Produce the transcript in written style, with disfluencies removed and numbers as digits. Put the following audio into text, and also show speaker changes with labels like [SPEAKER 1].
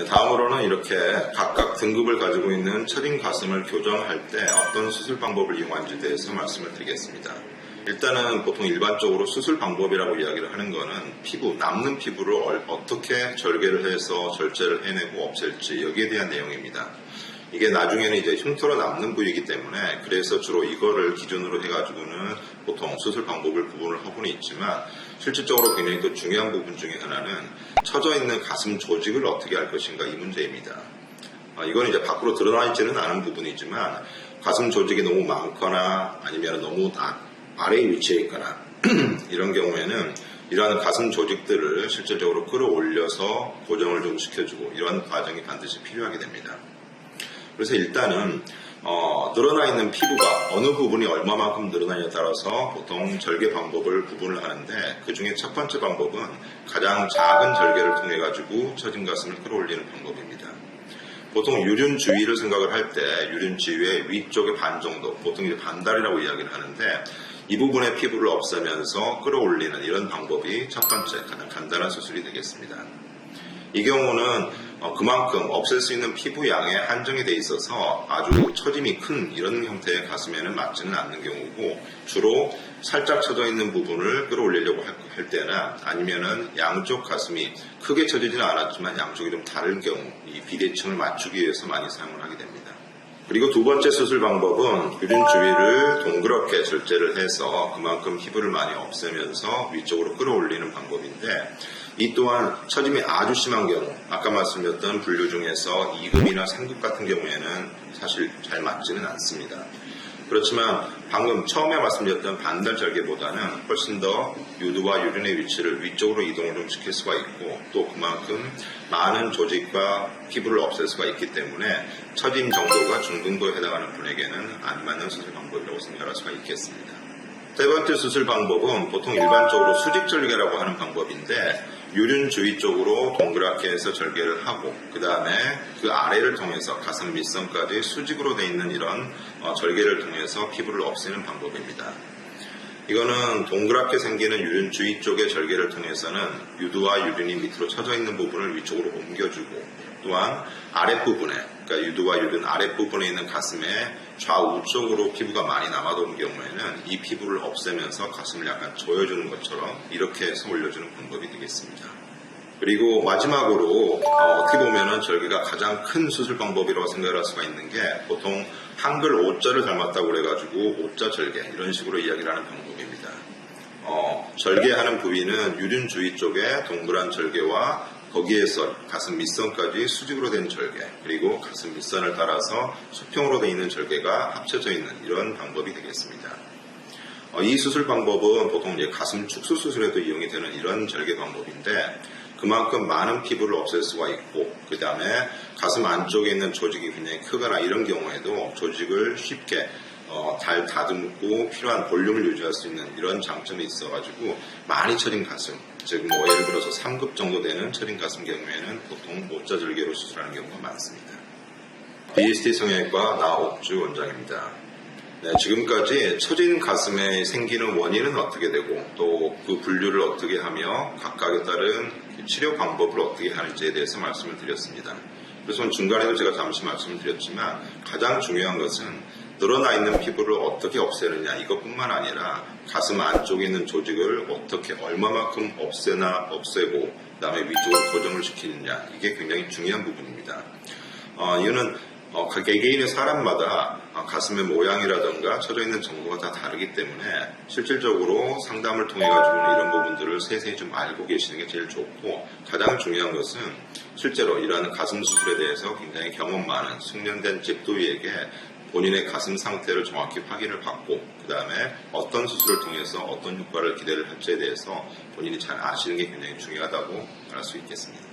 [SPEAKER 1] 다음으로는 이렇게 각각 등급을 가지고 있는 처진 가슴을 교정할 때 어떤 수술 방법을 이용하는지에 대해서 말씀을 드리겠습니다. 일단은 보통 일반적으로 수술 방법이라고 이야기를 하는 거는 피부, 남는 피부를 어떻게 절개를 해서 절제를 해내고 없앨지 여기에 대한 내용입니다. 이게 나중에는 이제 흉터로 남는 부위이기 때문에 그래서 주로 이거를 기준으로 해가지고는 보통 수술 방법을 구분을 하고는 있지만 실질적으로 굉장히 또 중요한 부분 중에 하나는 처져 있는 가슴 조직을 어떻게 할 것인가 이 문제입니다. 이건 이제 밖으로 드러나 있지는 않은 부분이지만 가슴 조직이 너무 많거나 아니면 너무 아래에 위치해 있거나 이런 경우에는 이러한 가슴 조직들을 실질적으로 끌어올려서 고정을 좀 시켜주고 이런 과정이 반드시 필요하게 됩니다. 그래서 일단은 늘어나 있는 피부가 어느 부분이 얼마만큼 늘어나냐에 따라서 보통 절개 방법을 구분을 하는데 그 중에 첫 번째 방법은 가장 작은 절개를 통해 가지고 처진 가슴을 끌어올리는 방법입니다. 보통 유륜 주위를 생각을 할 때 유륜 주위의 위쪽의 반 정도, 보통 이제 반달이라고 이야기를 하는데 이 부분의 피부를 없애면서 끌어올리는 이런 방법이 첫 번째 가장 간단한 수술이 되겠습니다. 이 경우는 그만큼 없앨 수 있는 피부 양에 한정이 돼 있어서 아주 처짐이 큰 이런 형태의 가슴에는 맞지는 않는 경우고 주로 살짝 처져 있는 부분을 끌어올리려고 할 때나 아니면은 양쪽 가슴이 크게 처지지는 않았지만 양쪽이 좀 다른 경우 이 비대칭을 맞추기 위해서 많이 사용을 하게 됩니다. 그리고 두 번째 수술 방법은 유륜 주위를 동그랗게 절제를 해서 그만큼 피부를 많이 없애면서 위쪽으로 끌어올리는 방법인데 이 또한 처짐이 아주 심한 경우 아까 말씀드렸던 분류 중에서 2급이나 3급 같은 경우에는 사실 잘 맞지는 않습니다. 그렇지만 방금 처음에 말씀드렸던 반달 절개보다는 훨씬 더 유두와 유륜의 위치를 위쪽으로 이동을 좀 시킬 수가 있고 또 그만큼 많은 조직과 피부를 없앨 수가 있기 때문에 처짐 정도가 중등도에 해당하는 분에게는 안 맞는 수술 방법이라고 생각할 수가 있겠습니다. 세 번째 수술 방법은 보통 일반적으로 수직 절개라고 하는 방법인데 유륜 주위 쪽으로 동그랗게 해서 절개를 하고 그 다음에 그 아래를 통해서 가슴 밑선까지 수직으로 되어 있는 이런 절개를 통해서 피부를 없애는 방법입니다. 이거는 동그랗게 생기는 유륜 주위 쪽의 절개를 통해서는 유두와 유륜이 밑으로 처져 있는 부분을 위쪽으로 옮겨주고 또한 아랫부분에 그러니까 유두와 유륜 아랫부분에 있는 가슴에 좌우 쪽으로 피부가 많이 남아도는 경우에는 이 피부를 없애면서 가슴을 약간 조여주는 것처럼 이렇게 해서 올려주는 방법이 되겠습니다. 그리고 마지막으로 어떻게 보면은 절개가 가장 큰 수술 방법이라고 생각할 수가 있는 게 보통 한글 오자를 닮았다고 그래가지고 오자 절개 이런 식으로 이야기를 하는 방법입니다. 절개하는 부위는 유륜 주위 쪽에 동그란 절개와 거기에서 가슴 밑선까지 수직으로 된 절개 그리고 가슴 밑선을 따라서 수평으로 되어 있는 절개가 합쳐져 있는 이런 방법이 되겠습니다. 이 수술 방법은 보통 이제 가슴 축소 수술에도 이용이 되는 이런 절개 방법인데 그만큼 많은 피부를 없앨 수가 있고 그 다음에 가슴 안쪽에 있는 조직이 굉장히 크거나 이런 경우에도 조직을 쉽게 잘 다듬고 필요한 볼륨을 유지할 수 있는 이런 장점이 있어가지고 많이 처진 가슴 즉 예를 들어서 3급 정도 되는 처진 가슴 경우에는 보통 오자 절개로 수술하는 경우가 많습니다. BST 성형외과 나옥주 원장입니다. 네, 지금까지 처진 가슴에 생기는 원인은 어떻게 되고 또 그 분류를 어떻게 하며 각각에 따른 치료 방법을 어떻게 하는지에 대해서 말씀을 드렸습니다. 그래서 중간에도 제가 잠시 말씀을 드렸지만 가장 중요한 것은 늘어나 있는 피부를 어떻게 없애느냐 이것뿐만 아니라 가슴 안쪽에 있는 조직을 어떻게 얼마만큼 없애고 그 다음에 위쪽으로 고정을 시키느냐 이게 굉장히 중요한 부분입니다. 이거는 개개인의 사람마다 가슴의 모양이라든가 처져 있는 정도가 다 다르기 때문에 실질적으로 상담을 통해 가지고는 이런 부분들을 세세히 좀 알고 계시는 게 제일 좋고 가장 중요한 것은 실제로 이러한 가슴 수술에 대해서 굉장히 경험 많은 숙련된 집도의에게 본인의 가슴 상태를 정확히 확인을 받고 그 다음에 어떤 수술을 통해서 어떤 효과를 기대를 할지에 대해서 본인이 잘 아시는 게 굉장히 중요하다고 할 수 있겠습니다.